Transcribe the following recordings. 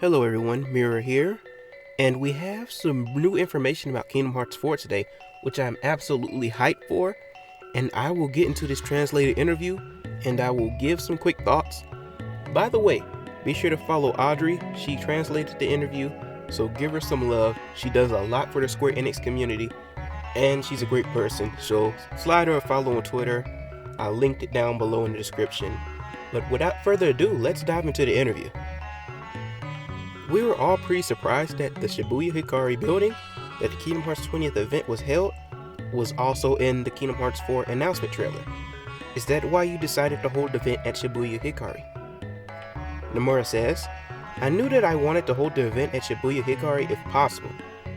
Hello everyone, Mirror here, and we have some new information about Kingdom Hearts 4 today, which I'm absolutely hyped for, and I will get into this translated interview, and I will give some quick thoughts. By the way, be sure to follow Audrey, she translated the interview, so give her some love. She does a lot for the Square Enix community, and she's a great person, so slide her a follow on Twitter. I linked it down below in the description. But without further ado, let's dive into the interview. We were all pretty surprised that the Shibuya Hikari building that the Kingdom Hearts 20th event was held was also in the Kingdom Hearts 4 announcement trailer. Is that why you decided to hold the event at Shibuya Hikari? Nomura says, I knew that I wanted to hold the event at Shibuya Hikari if possible.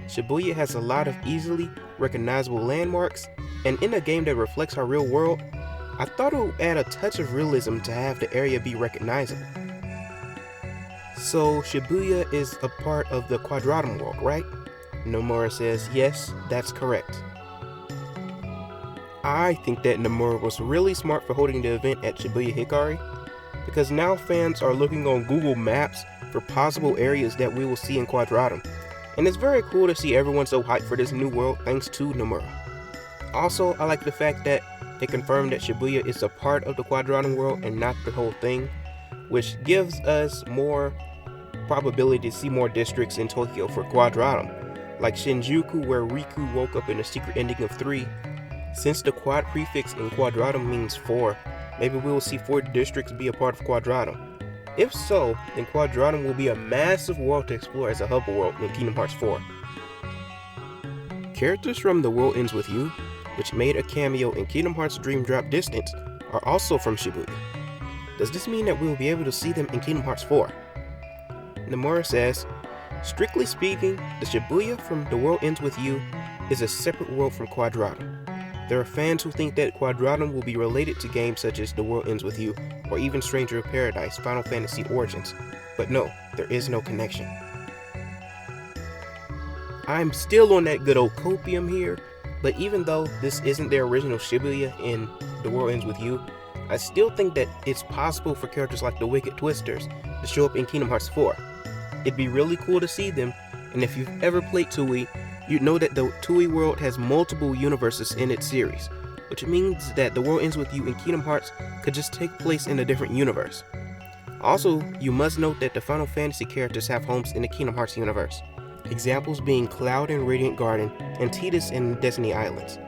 Shibuya has a lot of easily recognizable landmarks, and in a game that reflects our real world, I thought it would add a touch of realism to have the area be recognizable. So Shibuya is a part of the Quadratum World, right? Nomura says, yes, that's correct. I think that Nomura was really smart for holding the event at Shibuya Hikari, because now fans are looking on Google Maps for possible areas that we will see in Quadratum, and it's very cool to see everyone so hyped for this new world thanks to Nomura. Also, I like the fact that they confirmed that Shibuya is a part of the Quadratum World and not the whole thing, which gives us more probability to see more districts in Tokyo for Quadratum, like Shinjuku, where Riku woke up in the secret ending of 3. Since the quad prefix in Quadratum means 4, maybe we will see 4 districts be a part of Quadratum. If so, then Quadratum will be a massive world to explore as a hub world in Kingdom Hearts 4. Characters from The World Ends With You, which made a cameo in Kingdom Hearts Dream Drop Distance, are also from Shibuya. Does this mean that we will be able to see them in Kingdom Hearts 4? Nomura says, strictly speaking, the Shibuya from The World Ends With You is a separate world from Quadratum. There are fans who think that Quadratum will be related to games such as The World Ends With You or even Stranger of Paradise, Final Fantasy Origins, but no, there is no connection. I'm still on that good old copium here, but even though this isn't their original Shibuya in The World Ends With You, I still think that it's possible for characters like the Wicked Twisters to show up in Kingdom Hearts 4. It'd be really cool to see them, and if you've ever played Tui, you'd know that the Tui world has multiple universes in its series, which means that The World Ends With You in Kingdom Hearts could just take place in a different universe. Also, you must note that the Final Fantasy characters have homes in the Kingdom Hearts universe, examples being Cloud in Radiant Garden and Tidus in Destiny Islands.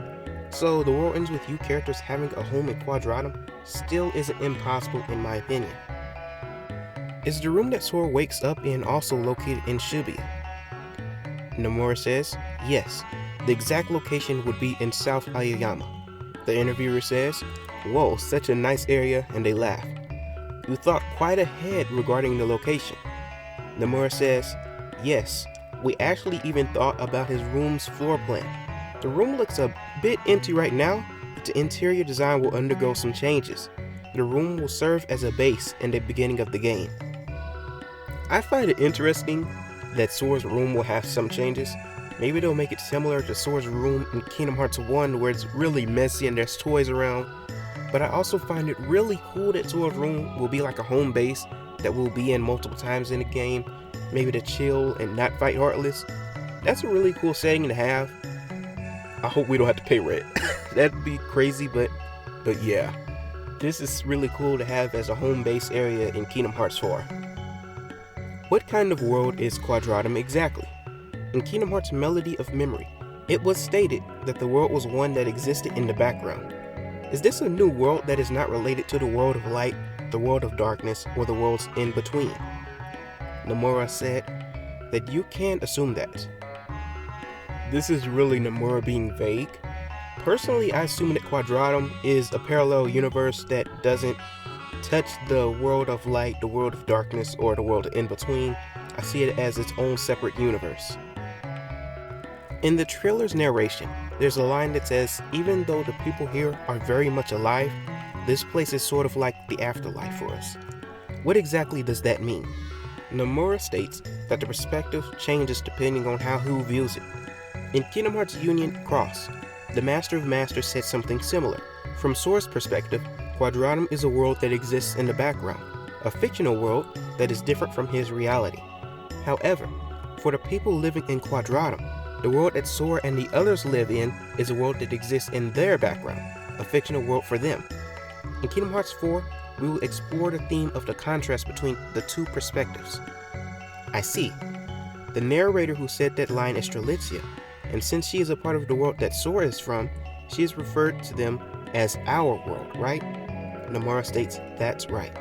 So The World Ends With You characters having a home in Quadratum still isn't impossible in my opinion. Is the room that Sora wakes up in also located in Shibuya? Nomura says, yes, the exact location would be in South Aoyama. The interviewer says, whoa, such a nice area, and they laugh. You thought quite ahead regarding the location. Nomura says, yes, we actually even thought about his room's floor plan. The room looks a bit empty right now, but the interior design will undergo some changes. The room will serve as a base in the beginning of the game. I find it interesting that Sora's room will have some changes. Maybe they'll make it similar to Sora's room in Kingdom Hearts 1 where it's really messy and there's toys around. But I also find it really cool that Sora's room will be like a home base that we'll be in multiple times in the game, maybe to chill and not fight Heartless. That's a really cool setting to have. I hope we don't have to pay rent. That'd be crazy, but yeah. This is really cool to have as a home base area in Kingdom Hearts 4. What kind of world is Quadratum exactly? In Kingdom Hearts Melody of Memory, it was stated that the world was one that existed in the background. Is this a new world that is not related to the world of light, the world of darkness, or the worlds in between? Nomura said that you can assume that. This is really Nomura being vague. Personally, I assume that Quadratum is a parallel universe that doesn't touch the world of light, the world of darkness, or the world in between. I see it as its own separate universe. In the trailer's narration, there's a line that says, even though the people here are very much alive, this place is sort of like the afterlife for us. What exactly does that mean? Nomura states that the perspective changes depending on how who views it. In Kingdom Hearts Union Cross, the Master of Masters said something similar. From Sora's perspective, Quadratum is a world that exists in the background, a fictional world that is different from his reality. However, for the people living in Quadratum, the world that Sora and the others live in is a world that exists in their background, a fictional world for them. In Kingdom Hearts 4, we will explore the theme of the contrast between the two perspectives. I see. The narrator who said that line is Strelitzia, and since she is a part of the world that Sora is from, she is referred to them as our world, right? Nomura states that's right.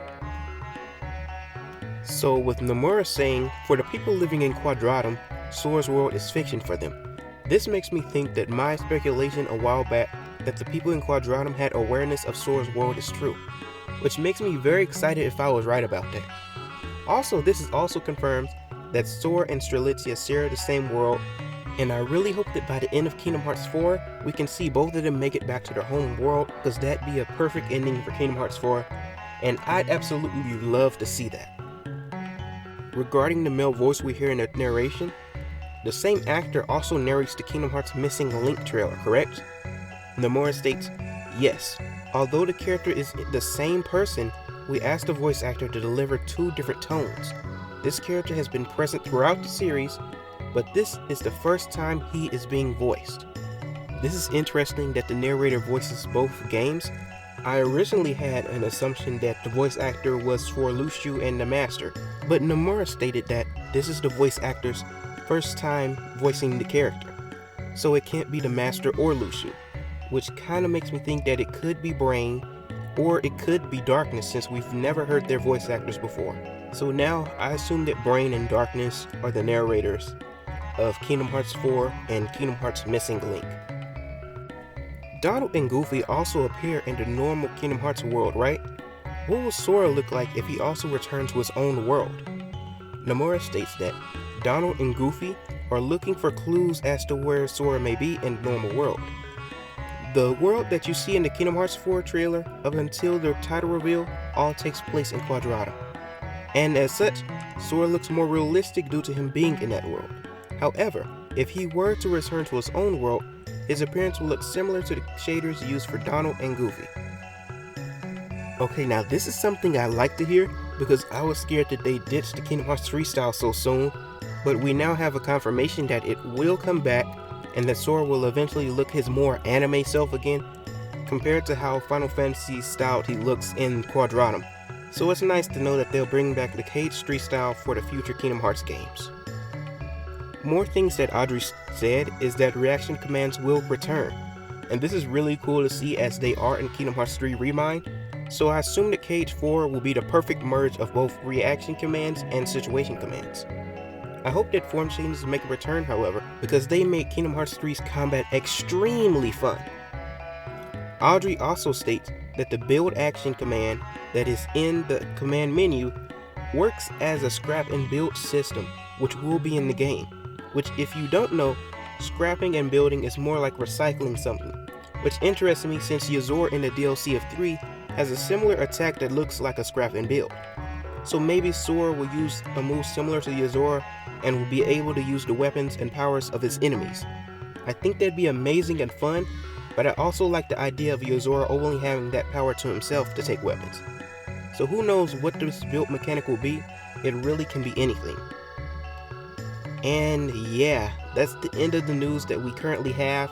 So with Nomura saying, for the people living in Quadratum, Sora's world is fiction for them, this makes me think that my speculation a while back that the people in Quadratum had awareness of Sora's world is true, which makes me very excited if I was right about that. Also, this is also confirmed that Sora and Strelitzia share the same world, and I really hope that by the end of Kingdom Hearts 4, we can see both of them make it back to their home world, because that'd be a perfect ending for Kingdom Hearts 4, and I'd absolutely love to see that. Regarding the male voice we hear in the narration, the same actor also narrates the Kingdom Hearts Missing Link trailer, correct? Nomura states, yes. Although the character is the same person, we asked the voice actor to deliver two different tones. This character has been present throughout the series, but this is the first time he is being voiced. This is interesting that the narrator voices both games. I originally had an assumption that the voice actor was for Lucio and the Master, but Nomura stated that this is the voice actor's first time voicing the character, so it can't be the Master or Lucio, which kinda makes me think that it could be Brain, or it could be Darkness since we've never heard their voice actors before. So now I assume that Brain and Darkness are the narrators of Kingdom Hearts 4 and Kingdom Hearts Missing Link. Donald and Goofy also appear in the normal Kingdom Hearts world, right? What will Sora look like if he also returned to his own world? Nomura states that Donald and Goofy are looking for clues as to where Sora may be in the normal world. The world that you see in the Kingdom Hearts 4 trailer up until the title reveal all takes place in Quadratum. And as such, Sora looks more realistic due to him being in that world. However, if he were to return to his own world, his appearance will look similar to the shaders used for Donald and Goofy. Okay, now this is something I like to hear because I was scared that they ditched the Kingdom Hearts 3 style so soon, but we now have a confirmation that it will come back and that Sora will eventually look his more anime self again, compared to how Final Fantasy styled he looks in Quadratum. So it's nice to know that they'll bring back the Cage Street style for the future Kingdom Hearts games. More things that Audrey said is that reaction commands will return, and this is really cool to see as they are in Kingdom Hearts 3 Remind, so I assume that Cage 4 will be the perfect merge of both reaction commands and situation commands. I hope that form changes make a return, however, because they make Kingdom Hearts 3's combat extremely fun. Audrey also states that the build action command that is in the command menu works as a scrap and build system, which will be in the game. Which, if you don't know, scrapping and building is more like recycling something, which interests me since Yozora in the DLC of 3 has a similar attack that looks like a scrap and build. So maybe Sora will use a move similar to Yozora and will be able to use the weapons and powers of his enemies. I think that'd be amazing and fun, but I also like the idea of Yozora only having that power to himself to take weapons. So who knows what this build mechanic will be, it really can be anything. And yeah, that's the end of the news that we currently have.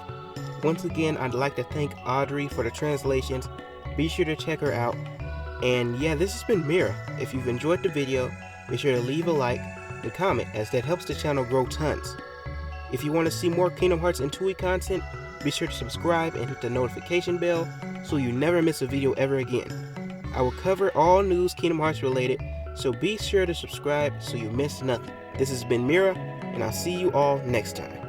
Once again, I'd like to thank Audrey for the translations. Be sure to check her out. And yeah, this has been Mira. If you've enjoyed the video, be sure to leave a like and comment, as that helps the channel grow tons. If you want to see more Kingdom Hearts and Tooie content, be sure to subscribe and hit the notification bell so you never miss a video ever again. I will cover all news Kingdom Hearts related, so be sure to subscribe so you miss nothing. This has been Mira, and I'll see you all next time.